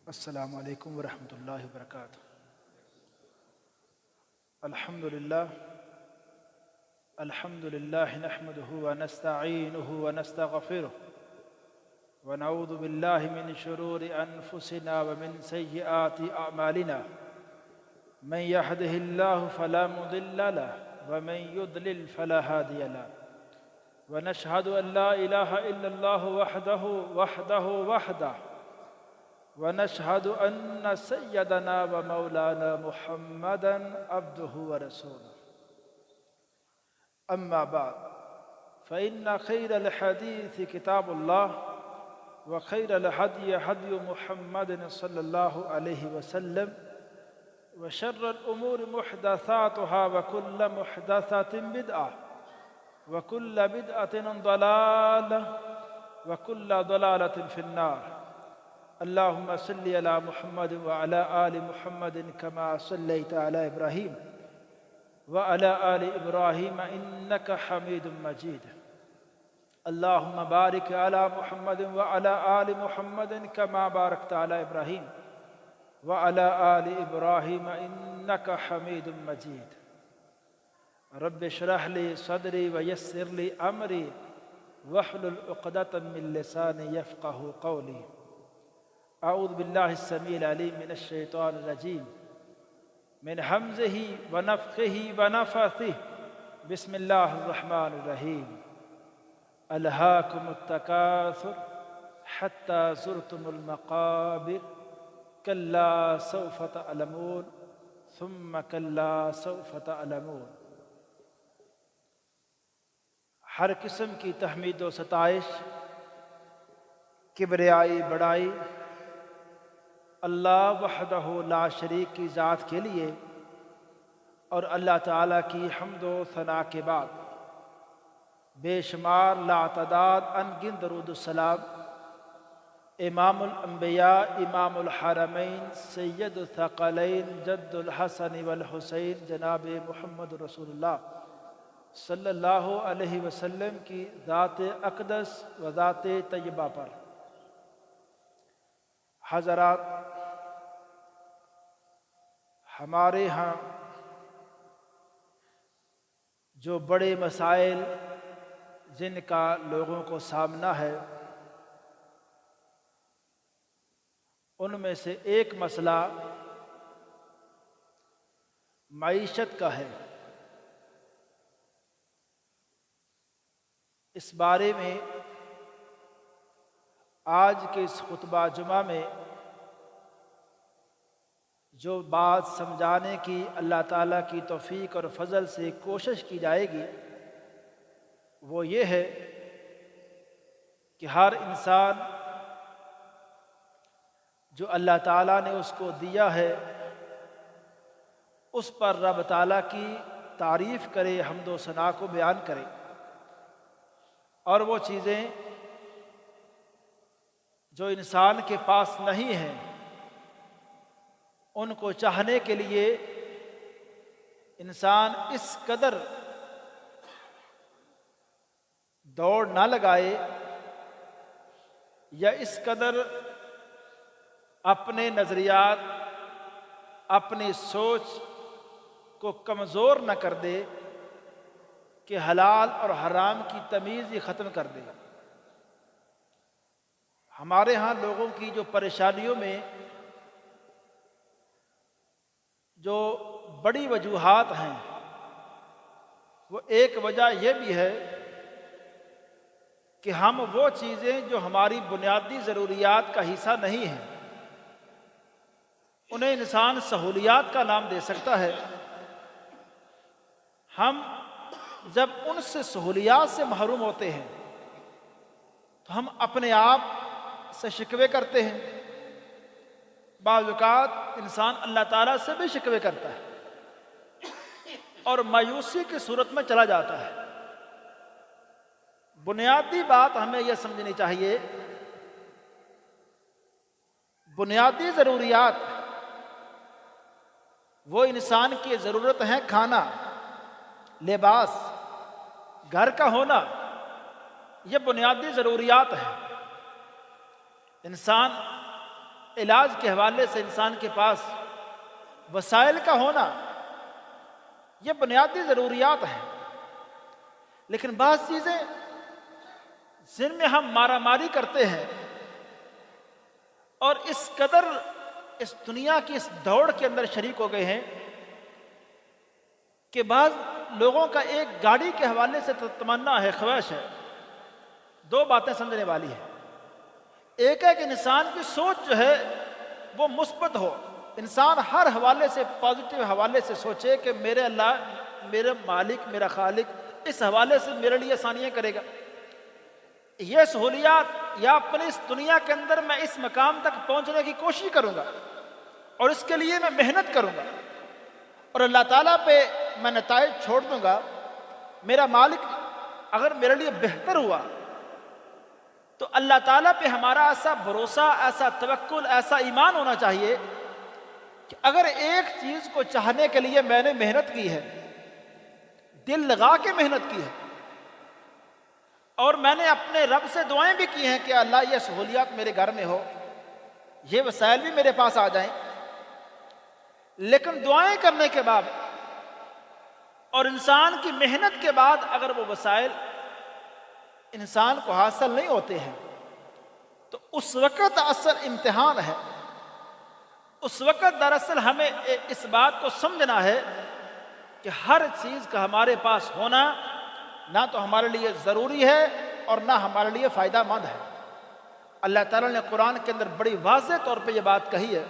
السلام علیکم ورحمۃ اللہ وبرکاتہ۔ الحمد للہ نحمده ونستعینه ونستغفره ونعوذ باللہ من شرور انفسنا ومن سیئات اعمالنا، من يهده الله فلا مضل له ومن يضلل فلا هادي له، ونشهد ان لا اله الا الله وحده ونشهد أن سيدنا ومولانا محمدا عبده ورسوله. أما بعد فإن خير الحديث كتاب الله وخير الهدي هدي محمد صلى الله عليه وسلم وشر الأمور محدثاتها وكل محدثة بدعة وكل بدعة ضلالة وكل ضلالة في النار. اللهم صل على محمد وعلى آل محمد كما صليت على إبراهيم وعلى آل إبراهيم إنك حميد مجيد. اللهم بارك على محمد وعلى آل محمد كما باركت على إبراهيم وعلى آل إبراهيم إنك حميد مجيد. رب اشرح لي صدري ويسر لي أمري واحلل عقدة من لساني يفقه قولي. اعوذ باللہ السمیع العلیم من الشیطان الرجیم من حمزہ ونفخہ ونفثہ بسم اللہ الرحمن الرحیم. الہاکم التکاثر حتی زرتم المقابر کلا سوف تعلمون ثم کلا سوف تعلمون. ہر قسم کی تحمید و ستائش، کبریائی، بڑائی اللہ وحدہ لا شریک کی ذات کے لیے، اور اللہ تعالیٰ کی حمد و ثنا کے بعد بے شمار لا تعداد انگن درود السلام امام الانبیاء امام الحرمین سید الثقلین جد الحسن والحسین جناب محمد رسول اللہ صلی اللہ علیہ وسلم کی ذات اقدس و ذات طیبہ پر. حضرات، ہمارے ہاں جو بڑے مسائل جن کا لوگوں کو سامنا ہے، ان میں سے ایک مسئلہ معیشت کا ہے. اس بارے میں آج کے اس خطبہ جمعہ میں جو بات سمجھانے کی اللہ تعالیٰ کی توفیق اور فضل سے کوشش کی جائے گی وہ یہ ہے کہ ہر انسان جو اللہ تعالیٰ نے اس کو دیا ہے اس پر رب تعالیٰ کی تعریف کرے، حمد و ثنا کو بیان کرے، اور وہ چیزیں جو انسان کے پاس نہیں ہیں ان کو چاہنے کے لیے انسان اس قدر دوڑ نہ لگائے یا اس قدر اپنے نظریات، اپنی سوچ کو کمزور نہ کر دے کہ حلال اور حرام کی تمیز ہی ختم کر دے. ہمارے ہاں لوگوں کی جو پریشانیوں میں جو بڑی وجوہات ہیں، وہ ایک وجہ یہ بھی ہے کہ ہم وہ چیزیں جو ہماری بنیادی ضروریات کا حصہ نہیں ہیں انہیں انسان سہولیات کا نام دے سکتا ہے. ہم جب ان سے سہولیات سے محروم ہوتے ہیں تو ہم اپنے آپ سے شکوے کرتے ہیں. بعض اوقات انسان اللہ تعالیٰ سے بھی شکوے کرتا ہے اور مایوسی کی صورت میں چلا جاتا ہے. بنیادی بات ہمیں یہ سمجھنی چاہیے، بنیادی ضروریات وہ انسان کی ضرورت ہیں. کھانا، لباس، گھر کا ہونا، یہ بنیادی ضروریات ہیں. انسان علاج کے حوالے سے انسان کے پاس وسائل کا ہونا یہ بنیادی ضروریات ہیں، لیکن بعض چیزیں جن میں ہم مارا ماری کرتے ہیں اور اس قدر اس دنیا کی اس دوڑ کے اندر شریک ہو گئے ہیں کہ بعض لوگوں کا ایک گاڑی کے حوالے سے تمنا ہے، خواہش ہے، دو باتیں سمجھنے والی ہیں۔ ایک ہے کہ انسان کی سوچ جو ہے وہ مثبت ہو، انسان ہر حوالے سے پازیٹیو حوالے سے سوچے کہ میرے اللہ، میرے مالک، میرا خالق اس حوالے سے میرے لیے آسانیاں کرے گا، یہ سہولیات یا اپنی اس دنیا کے اندر میں اس مقام تک پہنچنے کی کوشش کروں گا اور اس کے لیے میں محنت کروں گا اور اللہ تعالیٰ پہ میں نتائج چھوڑ دوں گا۔ میرا مالک اگر میرے لیے بہتر ہوا تو اللہ تعالیٰ پہ ہمارا ایسا بھروسہ، ایسا توکل، ایسا ایمان ہونا چاہیے کہ اگر ایک چیز کو چاہنے کے لیے میں نے محنت کی ہے، دل لگا کے محنت کی ہے اور میں نے اپنے رب سے دعائیں بھی کی ہیں کہ اللہ یہ سہولیات میرے گھر میں ہو، یہ وسائل بھی میرے پاس آ جائیں، لیکن دعائیں کرنے کے بعد اور انسان کی محنت کے بعد اگر وہ وسائل انسان کو حاصل نہیں ہوتے ہیں تو اس وقت اصل امتحان ہے۔ اس وقت دراصل ہمیں اس بات کو سمجھنا ہے کہ ہر چیز کا ہمارے پاس ہونا نہ تو ہمارے لیے ضروری ہے اور نہ ہمارے لیے فائدہ مند ہے۔ اللہ تعالیٰ نے قرآن کے اندر بڑی واضح طور پہ یہ بات کہی ہے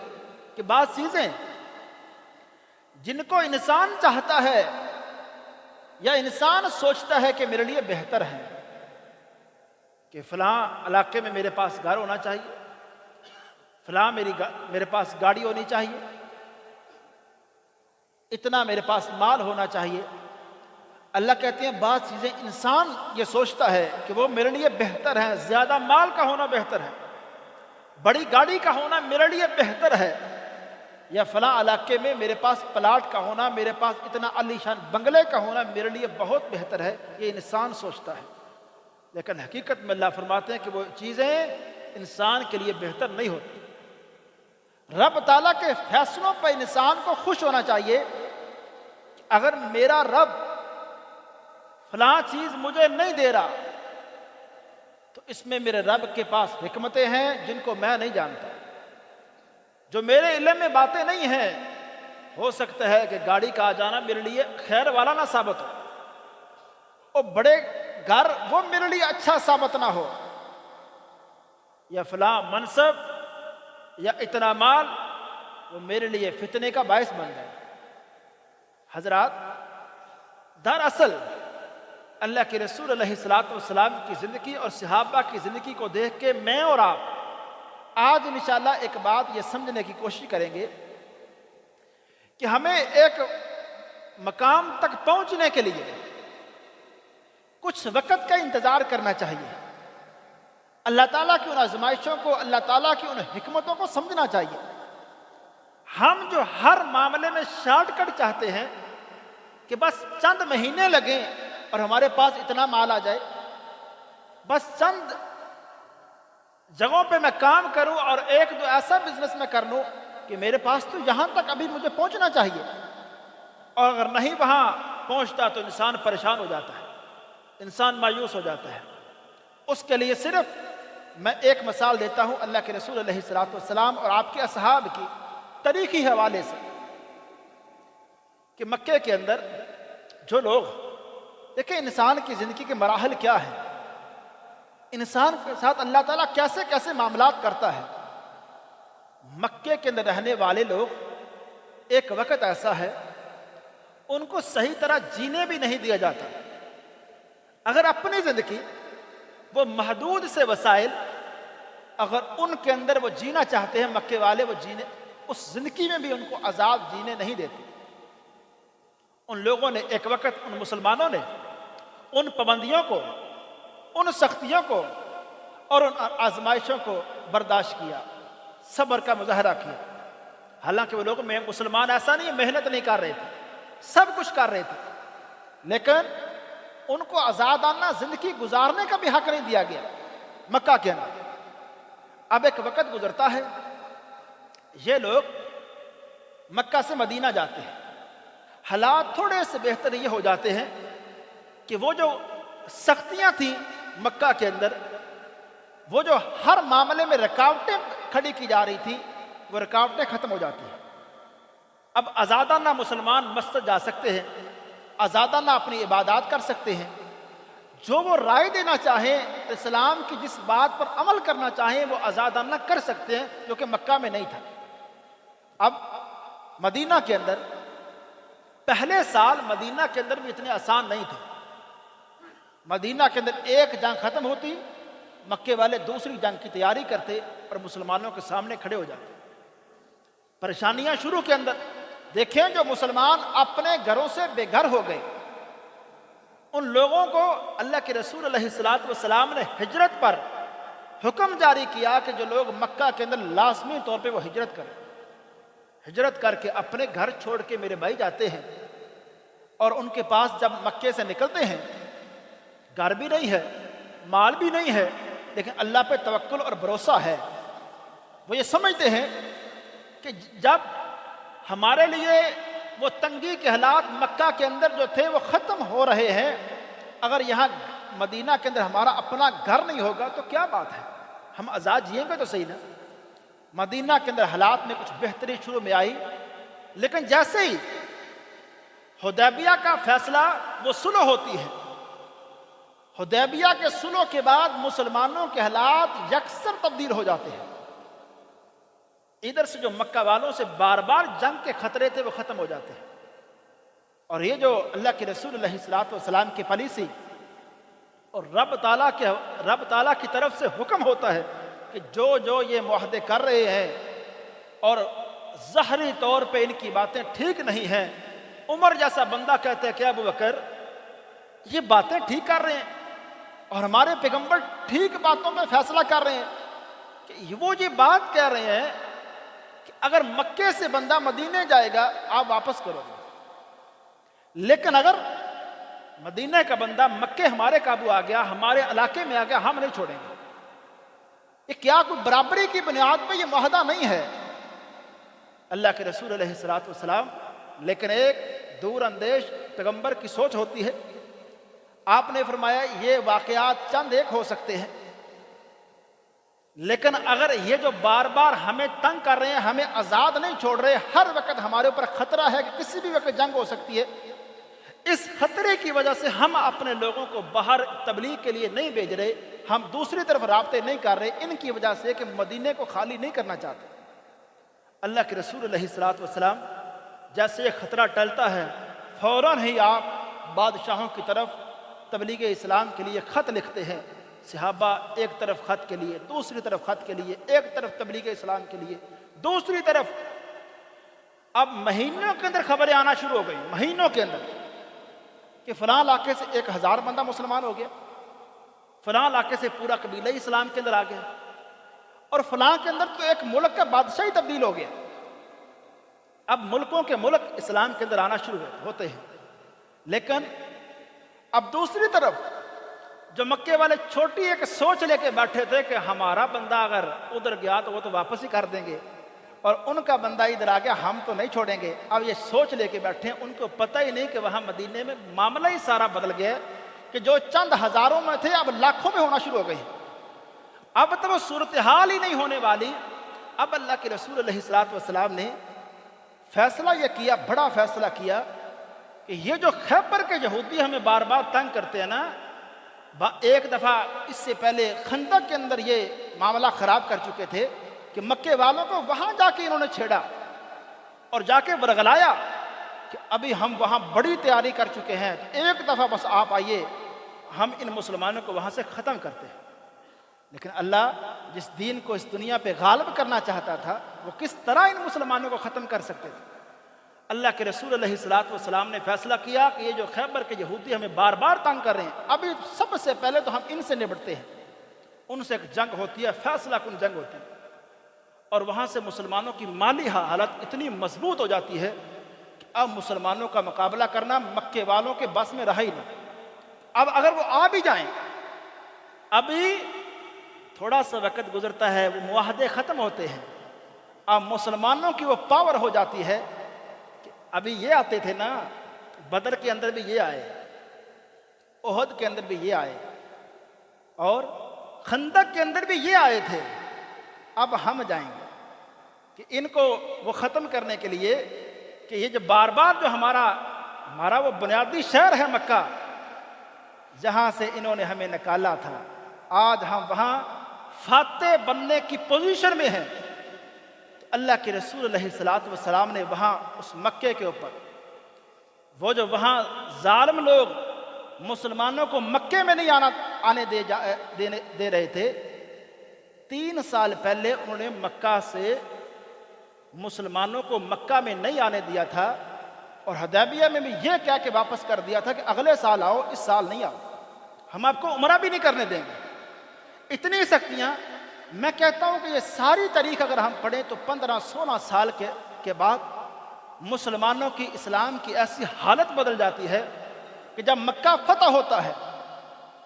کہ بعض چیزیں جن کو انسان چاہتا ہے یا انسان سوچتا ہے کہ میرے لیے بہتر ہیں، کہ فلاں علاقے میں میرے پاس گھر ہونا چاہیے، فلاں میرے پاس گاڑی ہونی چاہیے، اتنا میرے پاس مال ہونا چاہیے۔ اللہ کہتے ہیں بعض چیزیں انسان یہ سوچتا ہے کہ وہ میرے لیے بہتر ہیں، زیادہ مال کا ہونا بہتر ہے، بڑی گاڑی کا ہونا میرے لیے بہتر ہے، یا فلاں علاقے میں میرے پاس پلاٹ کا ہونا، میرے پاس اتنا عالی شان بنگلے کا ہونا میرے لیے بہت بہتر ہے، یہ انسان سوچتا ہے۔ لیکن حقیقت میں اللہ فرماتے ہیں کہ وہ چیزیں انسان کے لیے بہتر نہیں ہوتی۔ رب تعالیٰ کے فیصلوں پر انسان کو خوش ہونا چاہیے کہ اگر میرا رب فلاں چیز مجھے نہیں دے رہا تو اس میں میرے رب کے پاس حکمتیں ہیں جن کو میں نہیں جانتا، جو میرے علم میں باتیں نہیں ہیں۔ ہو سکتا ہے کہ گاڑی کا آ جانا میرے لیے خیر والا نہ ثابت ہو اور بڑے گھر وہ میرے لیے اچھا ثابت نہ ہو، یا فلاں منصب یا اتنا مال وہ میرے لیے فتنے کا باعث بن جائے۔ حضرات، دراصل اللہ کے رسول علیہ السلام کی زندگی اور صحابہ کی زندگی کو دیکھ کے میں اور آپ آج انشاءاللہ ایک بات یہ سمجھنے کی کوشش کریں گے کہ ہمیں ایک مقام تک پہنچنے کے لیے کچھ وقت کا انتظار کرنا چاہیے، اللہ تعالیٰ کی ان آزمائشوں کو، اللہ تعالیٰ کی ان حکمتوں کو سمجھنا چاہیے۔ ہم جو ہر معاملے میں شارٹ کٹ چاہتے ہیں کہ بس چند مہینے لگیں اور ہمارے پاس اتنا مال آ جائے، بس چند جگہوں پہ میں کام کروں اور ایک دو ایسا بزنس میں کر لوں کہ میرے پاس تو یہاں تک ابھی مجھے پہنچنا چاہیے، اور اگر نہیں وہاں پہنچتا تو انسان پریشان ہو جاتا ہے، انسان مایوس ہو جاتا ہے۔ اس کے لیے صرف میں ایک مثال دیتا ہوں اللہ کے رسول علیہ السلام اور آپ کے اصحاب کی تاریخی حوالے سے، کہ مکے کے اندر جو لوگ، دیکھیں انسان کی زندگی کے مراحل کیا ہیں، انسان کے ساتھ اللہ تعالیٰ کیسے کیسے معاملات کرتا ہے۔ مکے کے اندر رہنے والے لوگ ایک وقت ایسا ہے ان کو صحیح طرح جینے بھی نہیں دیا جاتا۔ اگر اپنی زندگی وہ محدود سے وسائل اگر ان کے اندر وہ جینا چاہتے ہیں، مکے والے وہ جینے، اس زندگی میں بھی ان کو آزاد جینے نہیں دیتے۔ ان لوگوں نے ایک وقت، ان مسلمانوں نے ان پابندیوں کو، ان سختیوں کو اور ان آزمائشوں کو برداشت کیا، صبر کا مظاہرہ کیا۔ حالانکہ وہ لوگ میں مسلمان ایسا نہیں محنت نہیں کر رہے تھے، سب کچھ کر رہے تھے، لیکن ان کو آزادانہ زندگی گزارنے کا بھی حق نہیں دیا گیا مکہ کے اندر۔ اب ایک وقت گزرتا ہے، یہ لوگ مکہ سے مدینہ جاتے ہیں، حالات تھوڑے سے بہتر یہ ہو جاتے ہیں کہ وہ جو سختیاں تھیں مکہ کے اندر، وہ جو ہر معاملے میں رکاوٹیں کھڑی کی جا رہی تھیں، وہ رکاوٹیں ختم ہو جاتی ہیں۔ اب آزادانہ مسلمان مسجد جا سکتے ہیں، آزادانہ اپنی عبادات کر سکتے ہیں، جو وہ رائے دینا چاہیں، اسلام کی جس بات پر عمل کرنا چاہیں وہ آزادانہ کر سکتے ہیں، جو کہ مکہ میں نہیں تھا۔ اب مدینہ کے اندر پہلے سال مدینہ کے اندر بھی اتنے آسان نہیں تھے۔ مدینہ کے اندر ایک جنگ ختم ہوتی، مکے والے دوسری جنگ کی تیاری کرتے اور مسلمانوں کے سامنے کھڑے ہو جاتے۔ پریشانیاں شروع کے اندر دیکھیں، جو مسلمان اپنے گھروں سے بے گھر ہو گئے، ان لوگوں کو اللہ کے رسول علیہ الصلوۃ والسلام نے ہجرت پر حکم جاری کیا کہ جو لوگ مکہ کے اندر لازمی طور پہ وہ ہجرت کریں، ہجرت کر کے اپنے گھر چھوڑ کے میرے بھائی جاتے ہیں، اور ان کے پاس جب مکے سے نکلتے ہیں گھر بھی نہیں ہے، مال بھی نہیں ہے، لیکن اللہ پہ توکل اور بھروسہ ہے۔ وہ یہ سمجھتے ہیں کہ جب ہمارے لیے وہ تنگی کے حالات مکہ کے اندر جو تھے وہ ختم ہو رہے ہیں، اگر یہاں مدینہ کے اندر ہمارا اپنا گھر نہیں ہوگا تو کیا بات ہے، ہم آزاد جئیں گے تو صحیح نا۔ مدینہ کے اندر حالات میں کچھ بہتری شروع میں آئی، لیکن جیسے ہی حدیبیہ کا فیصلہ وہ صلح ہوتی ہے، حدیبیہ کے صلح کے بعد مسلمانوں کے حالات یکسر تبدیل ہو جاتے ہیں۔ ادھر سے جو مکہ والوں سے بار بار جنگ کے خطرے تھے وہ ختم ہو جاتے ہیں، اور یہ جو اللہ کے رسول علیہ الصلوۃ والسلام کی پالیسی اور رب تعالیٰ کی طرف سے حکم ہوتا ہے کہ جو یہ معاہدے کر رہے ہیں اور ظاہری طور پہ ان کی باتیں ٹھیک نہیں ہیں، عمر جیسا بندہ کہتا ہے کہ ابو بکر یہ باتیں ٹھیک کر رہے ہیں اور ہمارے پیغمبر ٹھیک باتوں پہ فیصلہ کر رہے ہیں، کہ وہ یہ بات کہہ رہے ہیں کہ اگر مکے سے بندہ مدینے جائے گا آپ واپس کرو گے، لیکن اگر مدینہ کا بندہ مکے ہمارے قابو آ گیا، ہمارے علاقے میں آ گیا، ہم نہیں چھوڑیں گے۔ یہ کیا کوئی برابری کی بنیاد پہ یہ معاہدہ نہیں ہے اللہ کے رسول علیہ الصلوۃ والسلام، لیکن ایک دور اندیش پیغمبر کی سوچ ہوتی ہے۔ آپ نے فرمایا یہ واقعات چند ایک ہو سکتے ہیں، لیکن اگر یہ جو بار بار ہمیں تنگ کر رہے ہیں، ہمیں آزاد نہیں چھوڑ رہے، ہر وقت ہمارے اوپر خطرہ ہے کہ کسی بھی وقت جنگ ہو سکتی ہے، اس خطرے کی وجہ سے ہم اپنے لوگوں کو باہر تبلیغ کے لیے نہیں بھیج رہے، ہم دوسری طرف رابطے نہیں کر رہے، ان کی وجہ سے کہ مدینے کو خالی نہیں کرنا چاہتے۔ اللہ کے رسول علیہ الصلوۃ والسلام جیسے یہ خطرہ ٹلتا ہے، فوراً ہی آپ بادشاہوں کی طرف تبلیغ اسلام کے لیے خط لکھتے ہیں۔ صحابہ ایک طرف خط کے لیے، دوسری طرف خط کے لیے، ایک طرف تبلیغ اسلام کے لیے، دوسری طرف اب مہینوں کے اندر خبریں آنا شروع ہو گئی، مہینوں کے اندر، کہ فلاں علاقے سے 1000 بندہ مسلمان ہو گیا، فلاں علاقے سے پورا قبیلہ اسلام کے اندر آ گیا، اور فلاں کے اندر تو ایک ملک کا بادشاہی تبدیل ہو گیا۔ اب ملکوں کے ملک اسلام کے اندر آنا شروع ہوتے ہیں، لیکن اب دوسری طرف جو مکے والے چھوٹی ایک سوچ لے کے بیٹھے تھے کہ ہمارا بندہ اگر ادھر گیا تو وہ تو واپس ہی کر دیں گے، اور ان کا بندہ ادھر آ گیا ہم تو نہیں چھوڑیں گے، اب یہ سوچ لے کے بیٹھے ہیں، ان کو پتہ ہی نہیں کہ وہاں مدینے میں معاملہ ہی سارا بدل گیا ہے، کہ جو چند ہزاروں میں تھے اب لاکھوں میں ہونا شروع ہو گئے۔ اب تو وہ صورتحال ہی نہیں ہونے والی۔ اب اللہ کے رسول علیہ الصلوۃ والسلام نے فیصلہ یہ کیا، بڑا فیصلہ کیا، کہ یہ جو خیبر کے یہودی ہمیں بار بار تنگ کرتے ہیں نا، ایک دفعہ اس سے پہلے خندق کے اندر یہ معاملہ خراب کر چکے تھے کہ مکے والوں کو وہاں جا کے انہوں نے چھیڑا اور جا کے برگلایا کہ ابھی ہم وہاں بڑی تیاری کر چکے ہیں، ایک دفعہ بس آپ آئیے، ہم ان مسلمانوں کو وہاں سے ختم کرتے ہیں۔ لیکن اللہ جس دین کو اس دنیا پہ غالب کرنا چاہتا تھا، وہ کس طرح ان مسلمانوں کو ختم کر سکتے تھے؟ اللہ کے رسول علیہ الصلوۃ والسلام نے فیصلہ کیا کہ یہ جو خیبر کے یہودی ہمیں بار بار تنگ کر رہے ہیں، ابھی سب سے پہلے تو ہم ان سے نبٹتے ہیں، ان سے ایک جنگ ہوتی ہے، فیصلہ کن جنگ ہوتی ہے، اور وہاں سے مسلمانوں کی مالی حالت اتنی مضبوط ہو جاتی ہے کہ اب مسلمانوں کا مقابلہ کرنا مکے والوں کے بس میں رہا ہی نہیں۔ اب اگر وہ آ بھی جائیں، ابھی تھوڑا سا وقت گزرتا ہے، وہ معاہدے ختم ہوتے ہیں، اب مسلمانوں کی وہ پاور ہو جاتی ہے کہ ابھی یہ آتے تھے نا، بدر کے اندر بھی یہ آئے، احد کے اندر بھی یہ آئے، اور خندق کے اندر بھی یہ آئے تھے، اب ہم جائیں گے کہ ان کو وہ ختم کرنے کے لیے کہ یہ جو بار بار جو ہمارا وہ بنیادی شہر ہے مکہ، جہاں سے انہوں نے ہمیں نکالا تھا، آج ہم وہاں فاتح بننے کی پوزیشن میں ہیں۔ تو اللہ کے رسول علیہ الصلوۃ والسلام نے وہاں اس مکے کے اوپر وہ جو وہاں ظالم لوگ مسلمانوں کو مکے میں نہیں آنے دے رہے تھے، 3 سال پہلے انہوں نے مکہ سے مسلمانوں کو مکہ میں نہیں آنے دیا تھا، اور حدیبیہ میں بھی یہ کہہ کے واپس کر دیا تھا کہ اگلے سال آؤ، اس سال نہیں آؤ، ہم آپ کو عمرہ بھی نہیں کرنے دیں گے۔ اتنی سختیاں، میں کہتا ہوں کہ یہ ساری تاریخ اگر ہم پڑھیں تو 15-16 سال کے بعد مسلمانوں کی، اسلام کی ایسی حالت بدل جاتی ہے کہ جب مکہ فتح ہوتا ہے،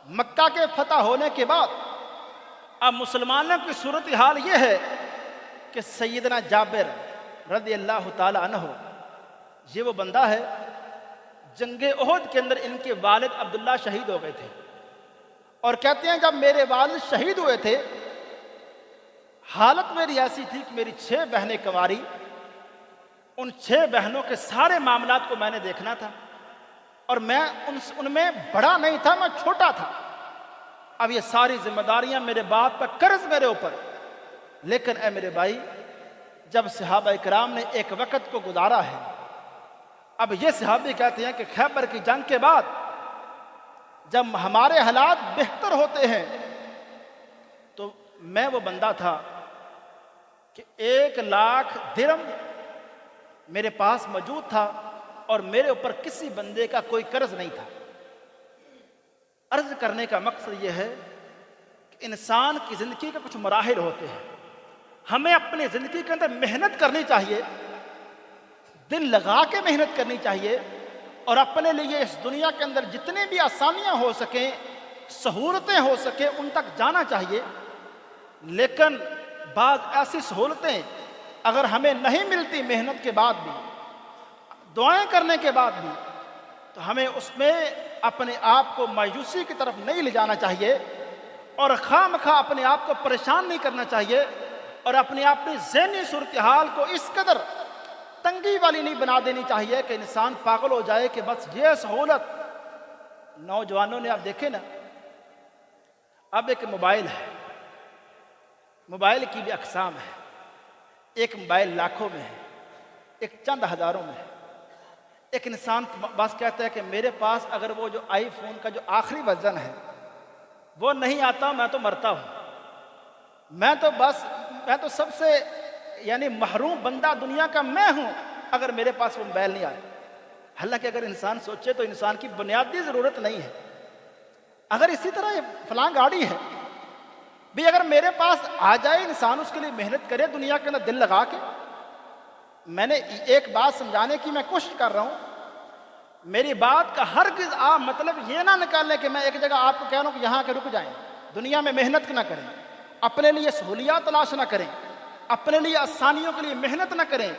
مکہ کے فتح ہونے کے بعد اب مسلمانوں کی صورتحال یہ ہے کہ سیدنا جابر رضی اللہ تعالی عنہ، یہ وہ بندہ ہے، جنگ احد کے اندر ان کے والد عبداللہ شہید ہو گئے تھے، اور کہتے ہیں جب میرے والد شہید ہوئے تھے، حالت میری ایسی تھی کہ میری 6 بہنیں کنواری، ان 6 بہنوں کے سارے معاملات کو میں نے دیکھنا تھا، اور میں ان میں بڑا نہیں تھا، میں چھوٹا تھا۔ اب یہ ساری ذمہ داریاں میرے باپ کا قرض میرے اوپر۔ لیکن اے میرے بھائی، جب صحابہ کرام نے ایک وقت کو گزارا ہے، اب یہ صحابی کہتے ہیں کہ خیبر کی جنگ کے بعد جب ہمارے حالات بہتر ہوتے ہیں تو میں وہ بندہ تھا کہ 1 لاکھ درہم میرے پاس موجود تھا، اور میرے اوپر کسی بندے کا کوئی قرض نہیں تھا۔ عرض کرنے کا مقصد یہ ہے کہ انسان کی زندگی کے کچھ مراحل ہوتے ہیں، ہمیں اپنی زندگی کے اندر محنت کرنی چاہیے، دل لگا کے محنت کرنی چاہیے، اور اپنے لیے اس دنیا کے اندر جتنے بھی آسانیاں ہو سکیں، سہولتیں ہو سکیں، ان تک جانا چاہیے۔ لیکن بعض ایسی سہولتیں اگر ہمیں نہیں ملتی محنت کے بعد بھی، دعائیں کرنے کے بعد بھی، تو ہمیں اس میں اپنے آپ کو مایوسی کی طرف نہیں لے جانا چاہیے، اور خواہ مخواہ اپنے آپ کو پریشان نہیں کرنا چاہیے، اور اپنی ذہنی صورتحال کو اس قدر تنگی والی نہیں بنا دینی چاہیے کہ انسان پاگل ہو جائے کہ بس یہ سہولت۔ نوجوانوں نے آپ دیکھے نا، اب ایک موبائل ہے، موبائل کی بھی اقسام ہے، ایک موبائل لاکھوں میں ہے، ایک چند ہزاروں میں ہے۔ ایک انسان بس کہتا ہے کہ میرے پاس اگر وہ جو آئی فون کا جو آخری ورژن ہے وہ نہیں آتا، میں تو مرتا ہوں، میں تو سب سے یعنی محروم بندہ دنیا کا میں ہوں اگر میرے پاس وہ موبائل نہیں آتا۔ حالانکہ اگر انسان سوچے تو انسان کی بنیادی ضرورت نہیں ہے۔ اگر اسی طرح یہ فلاں گاڑی ہے بھی، اگر میرے پاس آ جائے، انسان اس کے لیے محنت کرے دنیا کے اندر دل لگا کے۔ میں نے ایک بات سمجھانے کی میں کوشش کر رہا ہوں، میری بات کا ہرگز آپ مطلب یہ نہ نکالیں کہ میں ایک جگہ آپ کو کہہ رہا ہوں کہ یہاں کے رک جائیں، دنیا میں محنت نہ کریں، اپنے لیے سہولیات تلاش نہ کریں، اپنے لیے آسانیوں کے لیے محنت نہ کریں،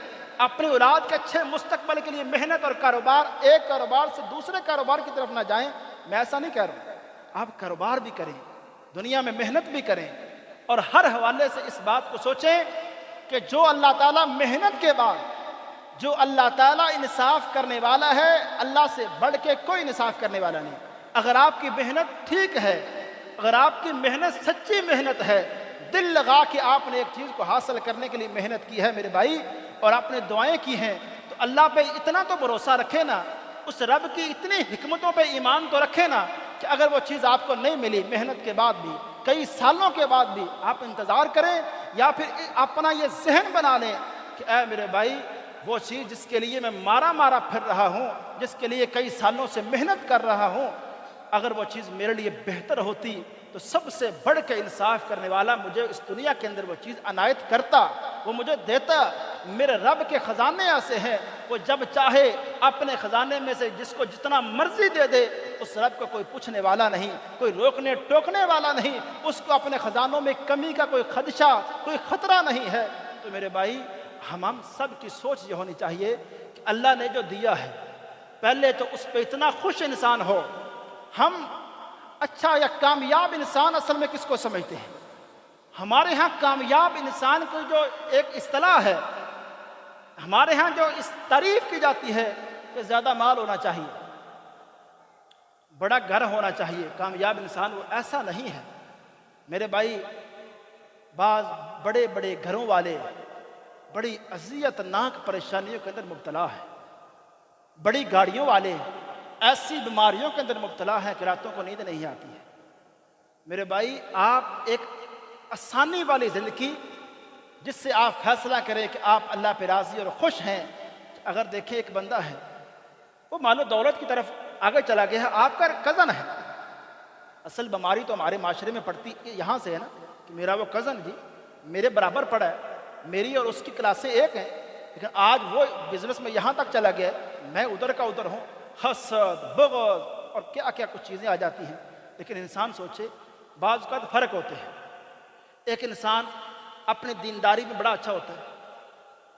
اپنی اولاد کے اچھے مستقبل کے لیے محنت اور کاروبار، ایک کاروبار سے دوسرے کاروبار کی طرف نہ جائیں۔ میں ایسا نہیں کہہ رہا ہوں، آپ کاروبار بھی کریں، دنیا میں محنت بھی کریں، اور ہر حوالے سے اس بات کو سوچیں کہ جو اللہ تعالیٰ محنت کے بعد، جو اللہ تعالیٰ انصاف کرنے والا ہے، اللہ سے بڑھ کے کوئی انصاف کرنے والا نہیں۔ اگر آپ کی محنت ٹھیک ہے، اگر آپ کی محنت سچی محنت ہے، دل لگا کے آپ نے ایک چیز کو حاصل کرنے کے لیے محنت کی ہے میرے بھائی، اور آپ نے دعائیں کی ہیں، تو اللہ پہ اتنا تو بھروسہ رکھے نا، اس رب کی اتنی حکمتوں پہ ایمان تو رکھے نا کہ اگر وہ چیز آپ کو نہیں ملی محنت کے بعد بھی، کئی سالوں کے بعد بھی، آپ انتظار کریں، یا پھر اپنا یہ ذہن بنا لیں کہ اے میرے بھائی، وہ چیز جس کے لیے میں مارا پھر رہا ہوں، جس کے لیے کئی سالوں سے محنت کر رہا ہوں، اگر وہ چیز میرے لیے بہتر ہوتی تو سب سے بڑھ کے انصاف کرنے والا مجھے اس دنیا کے اندر وہ چیز عنایت کرتا، وہ مجھے دیتا۔ میرے رب کے خزانے ایسے ہیں، وہ جب چاہے اپنے خزانے میں سے جس کو جتنا مرضی دے دے، اس رب کو کوئی پوچھنے والا نہیں، کوئی روکنے ٹوکنے والا نہیں، اس کو اپنے خزانوں میں کمی کا کوئی خدشہ، کوئی خطرہ نہیں ہے۔ تو میرے بھائی ہم سب کی سوچ یہ ہونی چاہیے کہ اللہ نے جو دیا ہے پہلے تو اس پہ اتنا خوش انسان ہو. ہم اچھا یا کامیاب انسان اصل میں کس کو سمجھتے ہیں؟ ہمارے ہاں کامیاب انسان کو جو ایک اصطلاح ہے، ہمارے ہاں جو اس تعریف کی جاتی ہے کہ زیادہ مال ہونا چاہیے، بڑا گھر ہونا چاہیے. کامیاب انسان وہ ایسا نہیں ہے میرے بھائی. بعض بڑے بڑے گھروں والے بڑی اذیت ناک پریشانیوں کے اندر مبتلا ہیں. بڑی گاڑیوں والے ایسی بیماریوں کے اندر مبتلا ہیں کہ راتوں کو نیند نہیں آتی ہے. میرے بھائی آپ ایک آسانی والی زندگی جس سے آپ فیصلہ کریں کہ آپ اللہ پہ راضی اور خوش ہیں. اگر دیکھیں ایک بندہ ہے وہ مال و دولت کی طرف آگے چلا گیا ہے، آپ کا کزن ہے. اصل بیماری تو ہمارے معاشرے میں پڑتی یہاں سے ہے نا کہ میرا وہ کزن جی میرے برابر پڑا ہے، میری اور اس کی کلاسیں ایک ہیں، لیکن آج وہ بزنس میں یہاں تک چلا گیا ہے، میں ادھر کا ادھر ہوں. حسد، بغض اور کیا کیا کچھ چیزیں آ جاتی ہیں. لیکن انسان سوچے بعض کا فرق ہوتے ہیں. ایک انسان اپنی دینداری میں بڑا اچھا ہوتا ہے.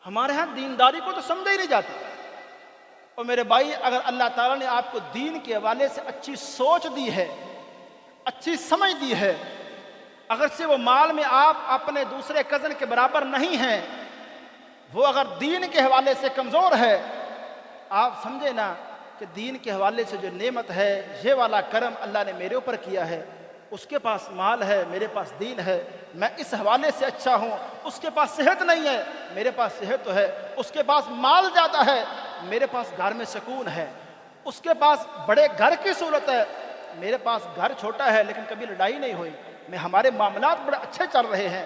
ہمارے ہاں دینداری کو تو سمجھا ہی نہیں جاتا. اور میرے بھائی اگر اللہ تعالیٰ نے آپ کو دین کے حوالے سے اچھی سوچ دی ہے، اچھی سمجھ دی ہے، اگرچہ وہ مال میں آپ اپنے دوسرے کزن کے برابر نہیں ہیں، وہ اگر دین کے حوالے سے کمزور ہے، آپ سمجھے نا کہ دین کے حوالے سے جو نعمت ہے، یہ والا کرم اللہ نے میرے اوپر کیا ہے. اس کے پاس مال ہے، میرے پاس دین ہے، میں اس حوالے سے اچھا ہوں. اس کے پاس صحت نہیں ہے، میرے پاس صحت تو ہے. اس کے پاس مال زیادہ ہے، میرے پاس گھر میں سکون ہے. اس کے پاس بڑے گھر کی صورت ہے، میرے پاس گھر چھوٹا ہے لیکن کبھی لڑائی نہیں ہوئی. ہمارے معاملات بڑے اچھے چل رہے ہیں.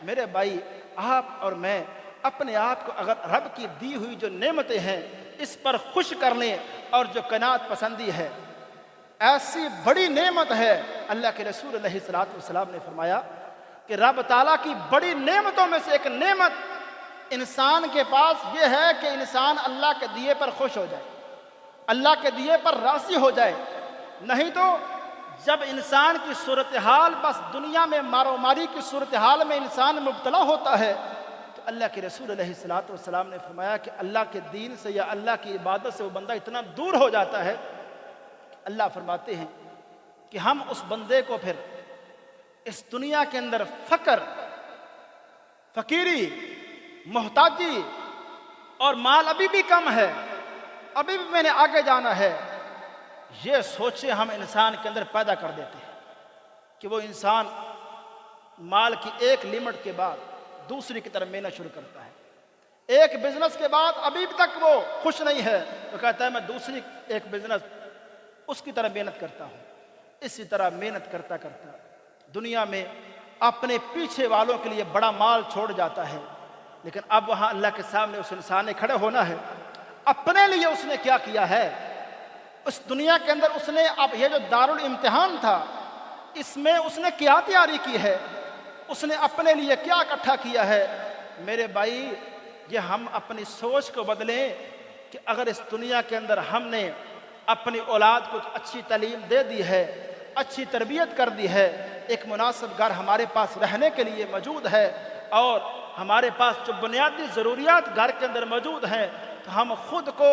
میرے بھائی آپ اور میں اپنے آپ کو اگر رب کی دی ہوئی جو نعمتیں ہیں اس پر خوش کرنے اور جو قناعت پسندی ہے، ایسی بڑی نعمت ہے. اللہ کے رسول علیہ الصلوۃ والسلام نے فرمایا کہ رب تعالیٰ کی بڑی نعمتوں میں سے ایک نعمت انسان کے پاس یہ ہے کہ انسان اللہ کے دیے پر خوش ہو جائے، اللہ کے دیے پر راضی ہو جائے. نہیں تو جب انسان کی صورتحال بس دنیا میں مارو ماری کی صورتحال میں انسان مبتلا ہوتا ہے تو اللہ کے رسول علیہ الصلوۃ والسلام نے فرمایا کہ اللہ کے دین سے یا اللہ کی عبادت سے وہ بندہ اتنا دور ہو جاتا ہے. اللہ فرماتے ہیں کہ ہم اس بندے کو پھر اس دنیا کے اندر فقر، فقیری، محتاجی اور مال ابھی بھی کم ہے، ابھی بھی میں نے آگے جانا ہے، یہ سوچے ہم انسان کے اندر پیدا کر دیتے ہیں کہ وہ انسان مال کی ایک لمٹ کے بعد دوسری کی طرف محنت شروع کرتا ہے. ایک بزنس کے بعد ابھی تک وہ خوش نہیں ہے تو کہتا ہے میں دوسری ایک بزنس اس کی طرف محنت کرتا ہوں. اسی طرح محنت کرتا کرتا دنیا میں اپنے پیچھے والوں کے لیے بڑا مال چھوڑ جاتا ہے. لیکن اب وہاں اللہ کے سامنے اس انسان نے کھڑے ہونا ہے. اپنے لیے اس نے کیا کیا ہے اس دنیا کے اندر؟ اس نے اب یہ جو دارالامتحان تھا اس میں اس نے کیا تیاری کی ہے؟ اس نے اپنے لیے کیا اکٹھا کیا ہے؟ میرے بھائی یہ ہم اپنی سوچ کو بدلیں کہ اگر اس دنیا کے اندر ہم نے اپنی اولاد کو اچھی تعلیم دے دی ہے، اچھی تربیت کر دی ہے، ایک مناسب گھر ہمارے پاس رہنے کے لیے موجود ہے اور ہمارے پاس جو بنیادی ضروریات گھر کے اندر موجود ہیں، تو ہم خود کو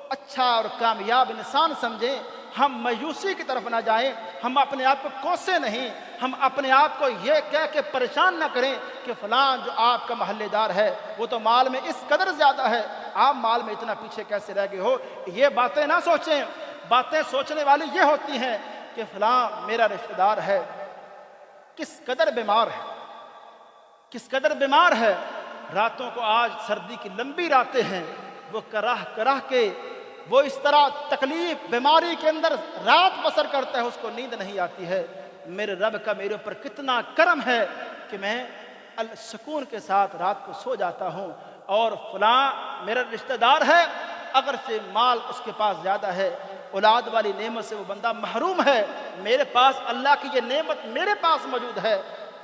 اچھا اور کامیاب انسان سمجھیں. ہم مایوسی کی طرف نہ جائیں، ہم اپنے آپ کو کوسے نہیں، ہم اپنے آپ کو یہ کہہ کے پریشان نہ کریں کہ فلاں جو آپ کا محلے دار ہے وہ تو مال میں اس قدر زیادہ ہے، آپ مال میں اتنا پیچھے کیسے رہ گئے ہو. یہ باتیں نہ سوچیں. باتیں سوچنے والی یہ ہوتی ہیں کہ فلاں میرا رشتہ دار ہے کس قدر بیمار ہے، کس قدر بیمار ہے. راتوں کو آج سردی کی لمبی راتیں ہیں، وہ کراہ کراہ کے وہ اس طرح تکلیف بیماری کے اندر رات بسر کرتا ہے، اس کو نیند نہیں آتی ہے. میرے رب کا میرے اوپر کتنا کرم ہے کہ میں سکون کے ساتھ رات کو سو جاتا ہوں. اور فلاں میرا رشتہ دار ہے، اگرچہ مال اس کے پاس زیادہ ہے، اولاد والی نعمت سے وہ بندہ محروم ہے، میرے پاس اللہ کی یہ نعمت میرے پاس موجود ہے.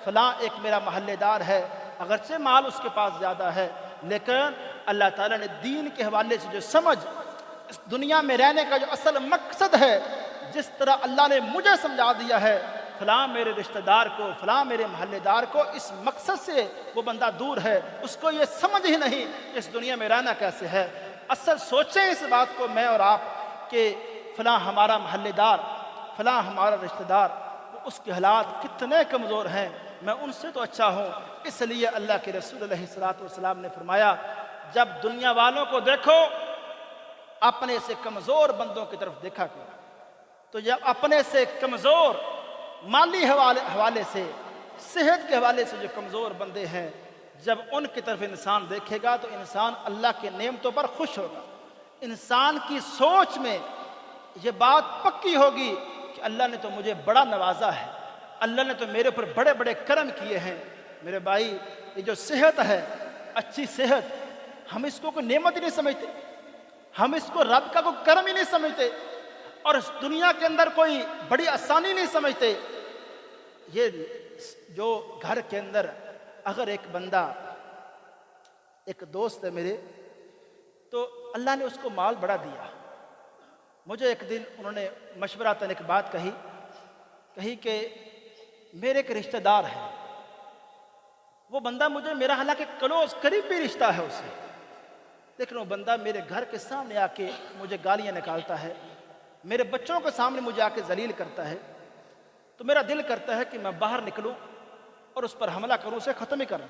فلاں ایک میرا محلے دار ہے، اگرچہ مال اس کے پاس زیادہ ہے، لیکن اللہ تعالیٰ نے دین کے حوالے سے جو سمجھ، اس دنیا میں رہنے کا جو اصل مقصد ہے، جس طرح اللہ نے مجھے سمجھا دیا ہے فلاں میرے رشتہ دار کو، فلاں میرے محلے دار کو، اس مقصد سے وہ بندہ دور ہے، اس کو یہ سمجھ ہی نہیں کہ اس دنیا میں رہنا کیسے ہے۔ اصل سوچیں اس بات کو میں اور آپ کہ فلاں ہمارا محلے دار، فلاں ہمارا رشتہ دار، اس کے حالات کتنے کمزور ہیں، میں ان سے تو اچھا ہوں۔ اس لیے اللہ کے رسول علیہ الصلوۃ والسلام نے فرمایا جب دنیا والوں کو دیکھو اپنے سے کمزور بندوں کی طرف دیکھا کرو۔ تو جب اپنے سے کمزور مالی حوالے سے، صحت کے حوالے سے جو کمزور بندے ہیں، جب ان کی طرف انسان دیکھے گا تو انسان اللہ کے نعمتوں پر خوش ہوگا۔ انسان کی سوچ میں یہ بات پکی ہوگی کہ اللہ نے تو مجھے بڑا نوازا ہے، اللہ نے تو میرے پر بڑے بڑے کرم کیے ہیں۔ میرے بھائی، یہ جو صحت ہے، اچھی صحت، ہم اس کو کوئی نعمت ہی نہیں سمجھتے، ہم اس کو رب کا کوئی کرم ہی نہیں سمجھتے، اور اس دنیا کے اندر کوئی بڑی آسانی نہیں سمجھتے۔ یہ جو گھر کے اندر اگر ایک بندہ، ایک دوست ہے میرے، تو اللہ نے اس کو مال بڑا دیا۔ مجھے ایک دن انہوں نے مشورہ ایک بات کہی کہ میرے ایک رشتہ دار ہے، وہ بندہ مجھے، میرا حالانکہ قریبی رشتہ ہے اس سے، لیکن وہ بندہ میرے گھر کے سامنے آ کے مجھے گالیاں نکالتا ہے، میرے بچوں کے سامنے مجھے آ کے ذلیل کرتا ہے۔ تو میرا دل کرتا ہے کہ میں باہر نکلوں اور اس پر حملہ کروں، اسے ختم ہی کروں۔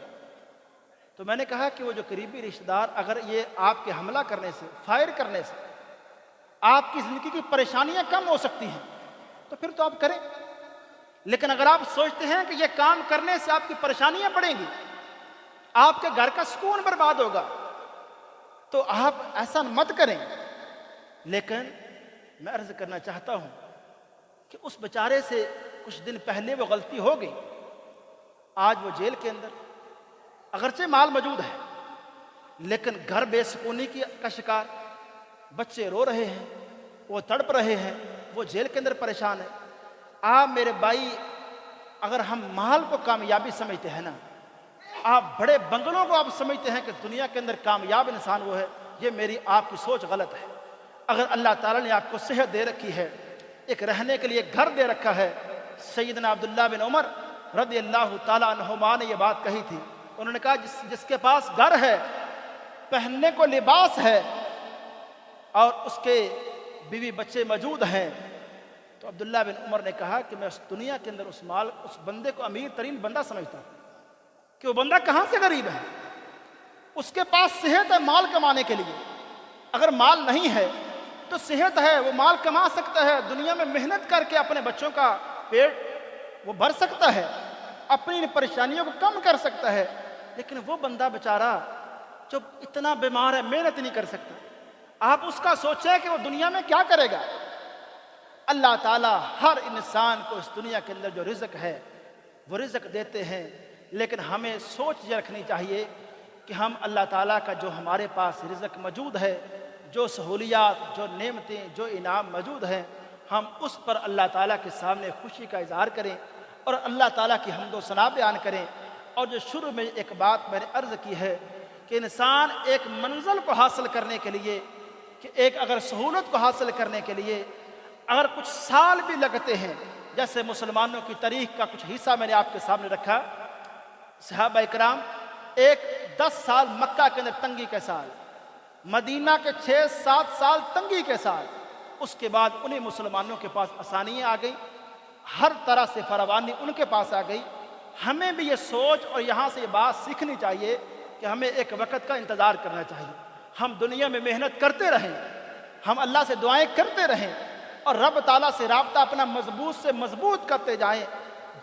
تو میں نے کہا کہ وہ جو قریبی رشتہ دار اگر یہ آپ کے حملہ کرنے سے، فائر کرنے سے آپ کی زندگی کی پریشانیاں کم ہو سکتی ہیں تو پھر تو آپ کریں، لیکن اگر آپ سوچتے ہیں کہ یہ کام کرنے سے آپ کی پریشانیاں بڑھیں گی، آپ کے گھر کا سکون برباد ہوگا، تو آپ ایسا مت کریں۔ لیکن میں عرض کرنا چاہتا ہوں کہ اس بیچارے سے کچھ دن پہلے وہ غلطی ہو گئی، آج وہ جیل کے اندر، اگرچہ مال موجود ہے لیکن گھر بے سکونی کا شکار، بچے رو رہے ہیں، وہ تڑپ رہے ہیں، وہ جیل کے اندر پریشان ہے۔ آپ میرے بھائی، اگر ہم مال کو کامیابی سمجھتے ہیں نا، آپ بڑے بنگلوں کو آپ سمجھتے ہیں کہ دنیا کے اندر کامیاب انسان وہ ہے، یہ میری آپ کی سوچ غلط ہے۔ اگر اللہ تعالیٰ نے آپ کو صحت دے رکھی ہے، ایک رہنے کے لیے گھر دے رکھا ہے، سیدنا عبداللہ بن عمر رضی اللہ تعالیٰ عنہما نے یہ بات کہی تھی، انہوں نے کہا جس کے پاس گھر ہے، پہننے کو لباس ہے اور اس کے بیوی بچے موجود ہیں، تو عبداللہ بن عمر نے کہا کہ میں اس دنیا کے اندر اس بندے کو امیر ترین بندہ سمجھتا ہوں، کہ وہ بندہ کہاں سے غریب ہے، اس کے پاس صحت ہے مال کمانے کے لیے۔ اگر مال نہیں ہے تو صحت ہے، وہ مال کما سکتا ہے، دنیا میں محنت کر کے اپنے بچوں کا پیٹ وہ بھر سکتا ہے، اپنی پریشانیوں کو کم کر سکتا ہے، لیکن وہ بندہ بیچارہ جو اتنا بیمار ہے، محنت نہیں کر سکتا۔ آپ اس کا سوچیں کہ وہ دنیا میں کیا کرے گا۔ اللہ تعالیٰ ہر انسان کو اس دنیا کے اندر جو رزق ہے وہ رزق دیتے ہیں، لیکن ہمیں سوچ یہ رکھنی چاہیے کہ ہم اللہ تعالیٰ کا جو ہمارے پاس رزق موجود ہے، جو سہولیات، جو نعمتیں، جو انعام موجود ہیں، ہم اس پر اللہ تعالیٰ کے سامنے خوشی کا اظہار کریں اور اللہ تعالیٰ کی حمد و ثنا بیان کریں۔ اور جو شروع میں ایک بات میں نے عرض کی ہے کہ انسان ایک منزل کو حاصل کرنے کے لیے، کہ ایک اگر سہولت کو حاصل کرنے کے لیے اگر کچھ سال بھی لگتے ہیں، جیسے مسلمانوں کی تاریخ کا کچھ حصہ میں نے آپ کے سامنے رکھا، صحابہ اکرام 10 سال مکہ کے اندر تنگی کے سال، مدینہ کے 6-7 سال تنگی کے سال، اس کے بعد انہیں مسلمانوں کے پاس آسانیاں آ گئی، ہر طرح سے فراوانی ان کے پاس آ گئی۔ ہمیں بھی یہ سوچ اور یہاں سے یہ بات سیکھنی چاہیے کہ ہمیں ایک وقت کا انتظار کرنا چاہیے، ہم دنیا میں محنت کرتے رہیں، ہم اللہ سے دعائیں کرتے رہیں اور رب تعالیٰ سے رابطہ اپنا مضبوط سے مضبوط کرتے جائیں۔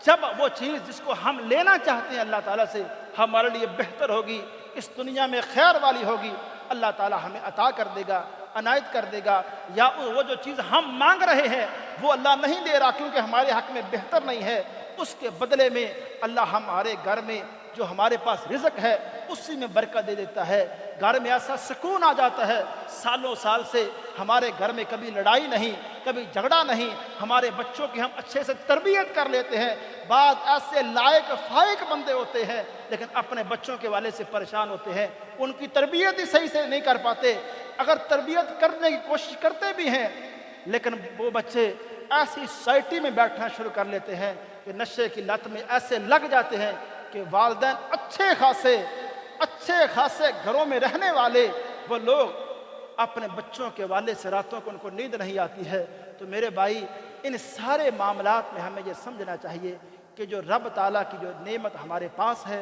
جب وہ چیز جس کو ہم لینا چاہتے ہیں اللہ تعالیٰ سے ہمارے لیے بہتر ہوگی، اس دنیا میں خیر والی ہوگی، اللہ تعالیٰ ہمیں عطا کر دے گا، عنایت کر دے گا۔ یا وہ جو چیز ہم مانگ رہے ہیں وہ اللہ نہیں دے رہا کیونکہ ہمارے حق میں بہتر نہیں ہے، اس کے بدلے میں اللہ ہمارے گھر میں جو ہمارے پاس رزق ہے اسی میں برکت دے دیتا ہے، گھر میں ایسا سکون آ جاتا ہے، سالوں سال سے ہمارے گھر میں کبھی لڑائی نہیں، کبھی جھگڑا نہیں، ہمارے بچوں کی ہم اچھے سے تربیت کر لیتے ہیں۔ بعض ایسے لائق فائق بندے ہوتے ہیں لیکن اپنے بچوں کے والے سے پریشان ہوتے ہیں، ان کی تربیت ہی صحیح سے نہیں کر پاتے، اگر تربیت کرنے کی کوشش کرتے بھی ہیں لیکن وہ بچے ایسی سوسائٹی میں بیٹھنا شروع کر لیتے ہیں کہ نشے کی لت میں ایسے لگ جاتے ہیں کہ والدین اچھے خاصے گھروں میں رہنے والے وہ لوگ اپنے بچوں کے والے سے راتوں کو ان کو نیند نہیں آتی ہے۔ تو میرے بھائی ان سارے معاملات میں ہمیں یہ سمجھنا چاہیے کہ جو رب تعالیٰ کی جو نعمت ہمارے پاس ہے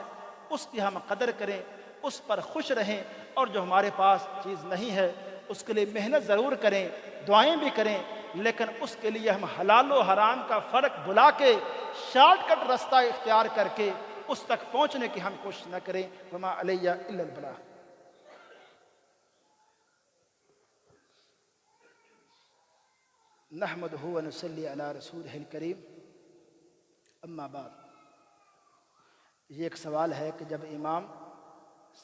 اس کی ہم قدر کریں، اس پر خوش رہیں، اور جو ہمارے پاس چیز نہیں ہے اس کے لیے محنت ضرور کریں، دعائیں بھی کریں، لیکن اس کے لیے ہم حلال و حرام کا فرق بھلا کے شارٹ کٹ راستہ اختیار کر کے اس تک پہنچنے کی ہم کوشش نہ کریں۔ وما علیہ الا البلاغ۔ نحمدہ ونصلی علی رسولہ الکریم، اما بعد۔ یہ ایک سوال ہے کہ جب امام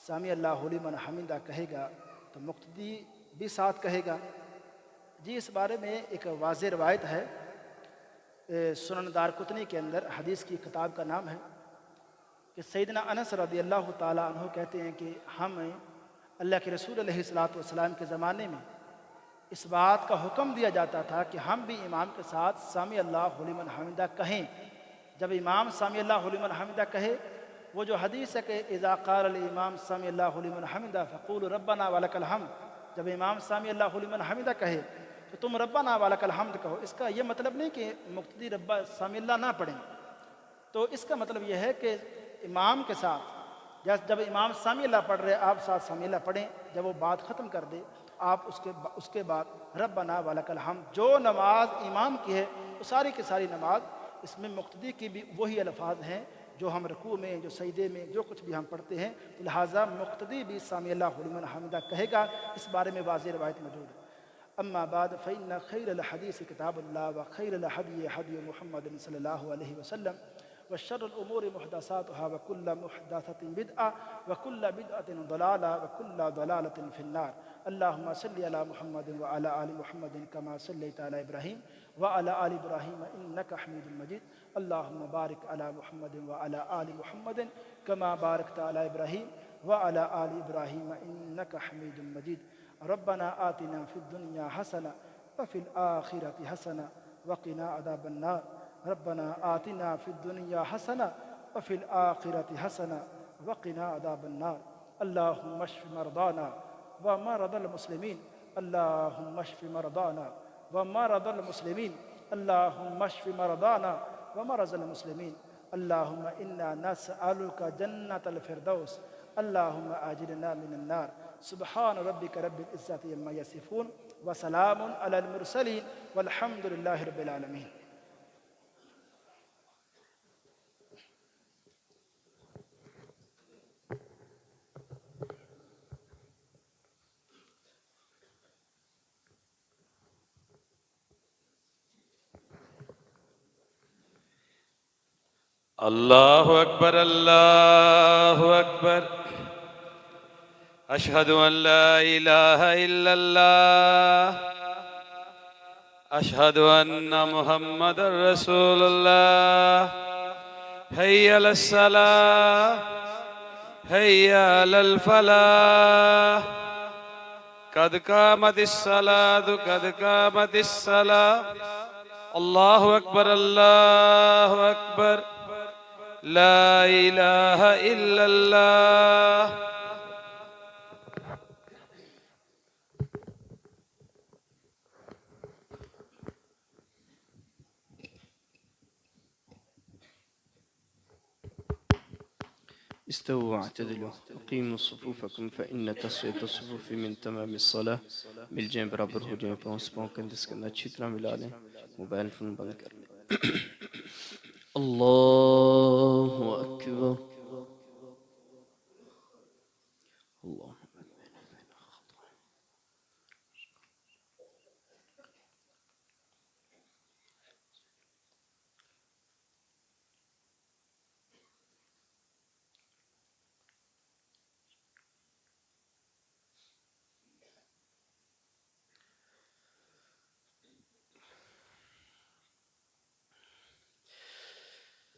سامع اللہ لمن حمدہ کہے گا تو مقتدی بھی ساتھ کہے گا؟ جی اس بارے میں ایک واضح روایت ہے، سنن دارقطنی کے اندر حدیث کی کتاب کا نام ہے کہ سیدنا انس رضی اللہ تعالیٰ عنہ کہتے ہیں کہ ہم اللہ کے رسول علیہ الصلوۃ والسلام کے زمانے میں اس بات کا حکم دیا جاتا تھا کہ ہم بھی امام کے ساتھ سامع اللہ لمن حمدہ کہیں۔ جب امام سامع اللہ لمن حمدہ کہے، وہ جو حدیث ہے کہ اذا قال الامام سامع اللہ لمن حمدہ فقولوا ربنا ولک الحمد، جب امام سامع اللہ لمن حمدہ کہے تو تم ربنا ولک الحمد کہو۔ اس کا یہ مطلب نہیں کہ مقتدی ربا سامع اللہ نہ پڑھیں، تو اس کا مطلب یہ ہے کہ امام کے ساتھ جب امام سامع اللہ پڑھ رہے آپ ساتھ سامع اللہ پڑھیں، جب وہ بات ختم کر دے آپ اس کے بعد ربنا ولک الحمد، جو نماز امام کی ہے وہ ساری کی ساری نماز، اس میں مقتدی کی بھی وہی الفاظ ہیں جو ہم رکوع میں، جو سجدے میں، جو کچھ بھی ہم پڑھتے ہیں، لہٰذا مقتدی بھی سامع اللہ لمن حمدہ کہے گا۔ اس بارے میں واضح روایت موجود ہے۔ اما بعد فإن خیر الحدیث کتاب اللہ وخیر الہدی ہدی محمد صلی اللہ علیہ وسلم وشر الامور محدثاتها وكل محدثة بدعة وكل بدعة ضلالة وكل ضلالة في النار۔ اللهم صل على محمد وعلى آل محمد كما صليت على إبراهيم وعلى آل إبراهيم إنك حميد مجيد۔ اللهم بارك على محمد وعلى آل محمد كما باركت على إبراهيم وعلى آل إبراهيم إنك حميد مجيد۔ ربنا آتنا في الدنيا حسنة وفي الآخرة حسنة وقنا عذاب النار۔ ربنا آتنا في الدنيا حسنة وفي الآخرة حسنة وقنا عذاب النار۔ اللهم اشف مرضانا ومرضى المسلمين، اللهم اشف مرضانا ومرضى المسلمين، اللهم اشف مرضانا ومرضى المسلمين۔ اللهم إنا نسألك جنة الفردوس، اللهم آجرنا من النار۔ سبحان ربك رب العزة عما يصفون وسلام على المرسلين والحمد لله رب العالمين۔ اللہ اکبر اللہ اکبر، اشہد ان لا الہ الا اللہ، اشہد ان محمد رسول اللہ۔ حی علی الصلاۃ، حی علی الفلاح، قد قامت الصلاۃ قد قامت الصلاۃ۔ اللہ اکبر اللہ اکبر، لا الہ الا اللہ۔ استووا واعتدلوا اقیموا صفوفکم فإن تسویۃ الصفوف من تمام الصلاة۔ مل جائیں، برابر ہو جائیں، پاؤں سے پاؤں کندھے سے کندھا اچھی طرح ملا لیں، موبائل فون بند کر لیں۔ اللہ اکبر، اللہ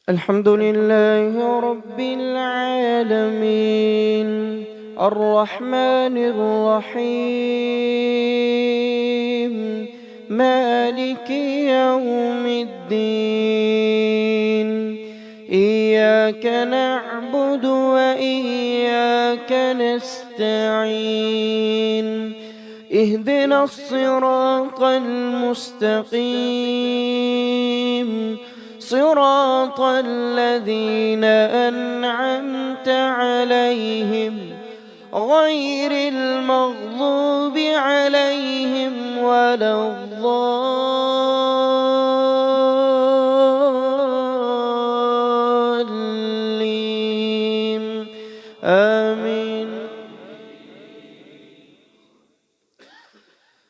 الحمد لله رب العالمين الرحمن الرحيم مالك يوم الدين إياك نعبد وإياك نستعين اهدنا الصراط المستقيم صراط الذين أنعمت عليهم غير المغضوب عليهم ولا الضالين آمين.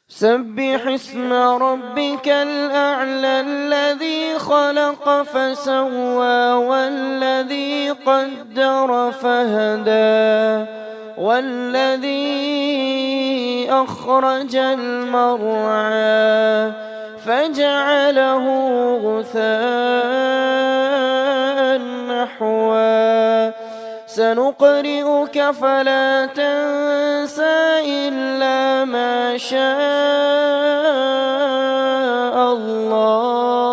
سبح اسم ربك الأعلى الذي خلق فسوى والذي قدر فهدى والذي أخرج المرعى فجعله غثاء نحوا سنقرئك فلا تنسى إلا ما شاء الله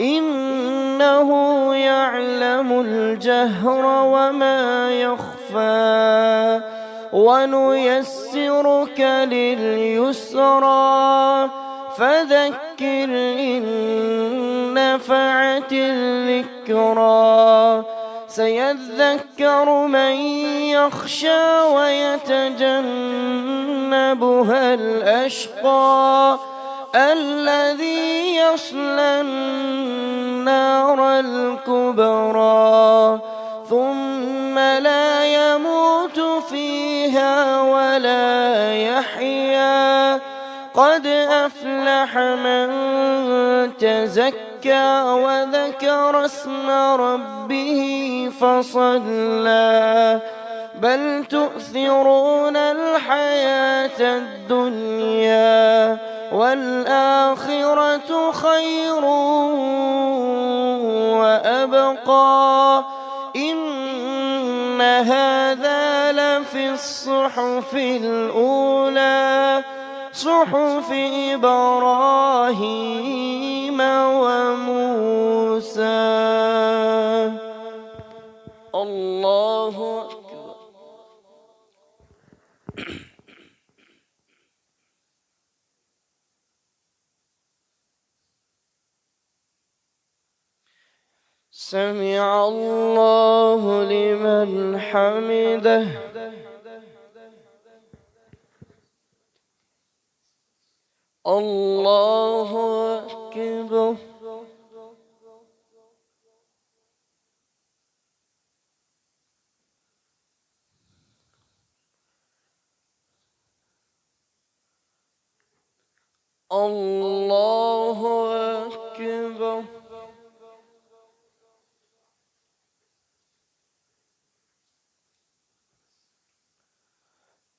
إنه يعلم الجهر وما يخفى ونيسرك لليسرى فذكر إن نفعت الذكرى سيذكر من يخشى ويتجنبها الأشقى الذي يصلى النار الكبرى ثم لا يموت فيها ولا يحيا قد أفلح من تزكى وذكر اسم ربه فصلى بل تؤثرون الحياة الدنيا والآخرة خير وأبقى إن هذا لفي الصحف الأولى صحف إبراهيم وموسى. الله أكبر. سمع الله لمن حمده. الله أكبر. الله أكبر.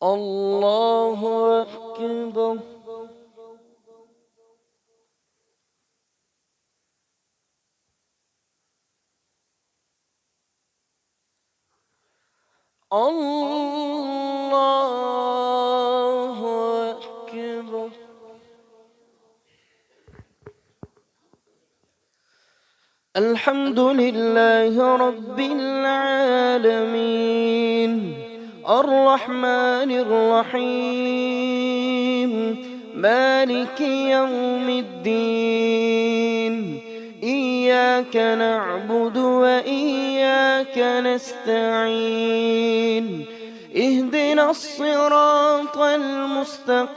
الله أكبر. الله أكبر. الحمد لله رب العالمين الرحمن الرحيم مالك يوم الدين إياك نعبد وإياك نستعين اهدنا الصراط المستقيم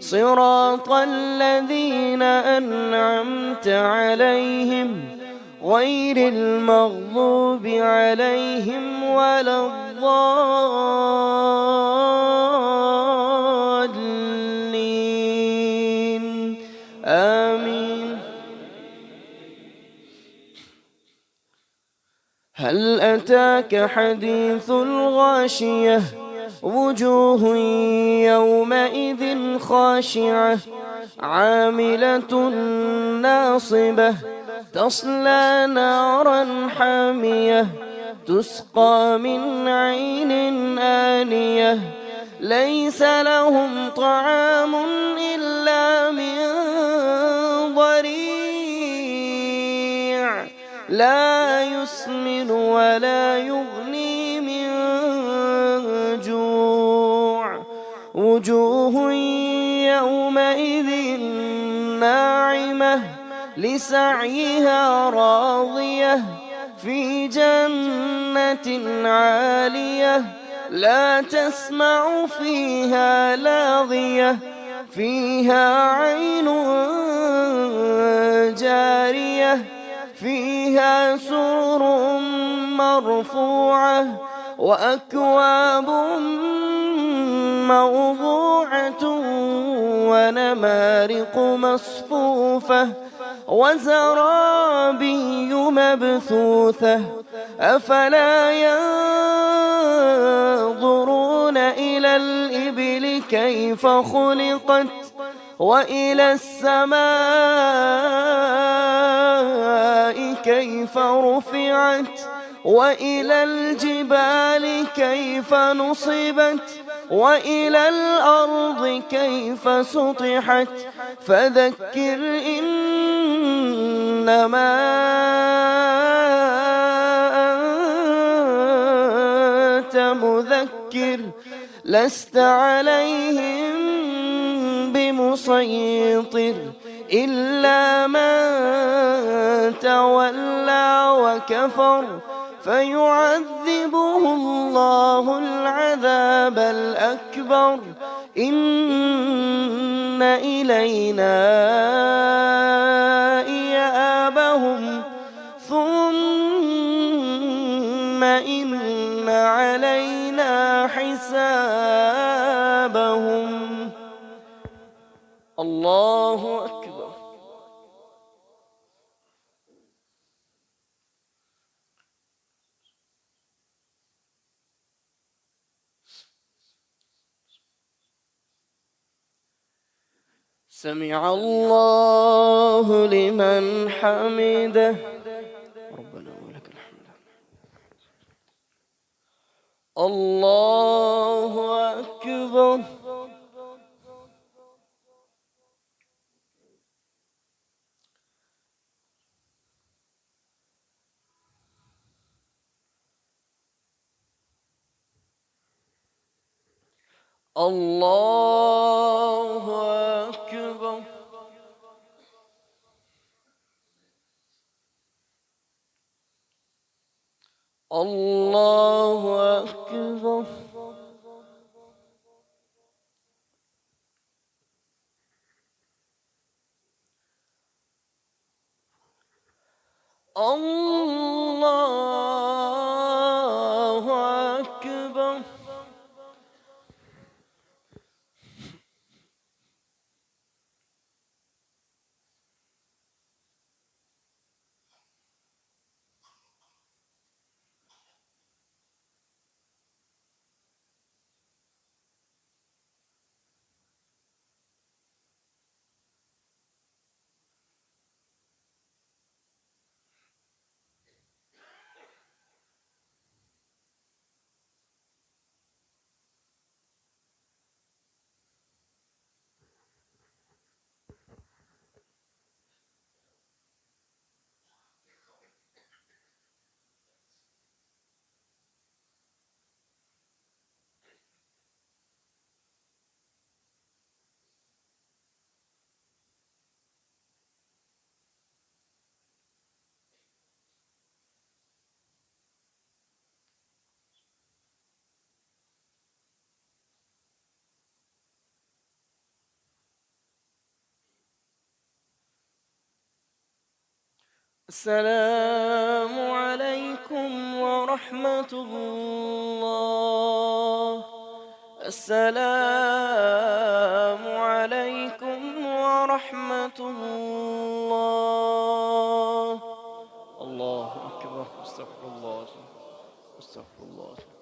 صراط الذين أنعمت عليهم غير المغضوب عليهم ولا الضالين آمين. هل أتاك حديث الغاشية وجوه يومئذ خاشعة عاملة ناصبة تصلى نارا حامية تسقى من عين آنية ليس لهم طعام إلا من ضريع لا يسمن ولا يغني من جوع وجوه يومئذ ناعمة لسعيها راضية في جنة عالية لا تسمع فيها لاغية فيها عين جارية فيها سرر مرفوعة وأكواب موضوعة ونمارق مصفوفة وزرابي مبثوثة أفلا ينظرون إلى الإبل كيف خلقت وإلى السماء كيف رفعت وإلى الجبال كيف نصبت وإلى الأرض كيف سطحت فذكر إنما أنت مذكر لست عليهم بمسيطر إلا من تولى وكفر فيعذبه الله العذاب الأكبر إن إلينا إيابهم ثم إن علينا حسابهم. الله أكبر. سمع الله لمن حمده ربنا ولك الحمد. الله أكبر. الله أكبر. الله أكبر. الله أكبر. السلام عليكم ورحمة الله. السلام عليكم ورحمة الله. الله أكبر. استغفر الله. استغفر الله.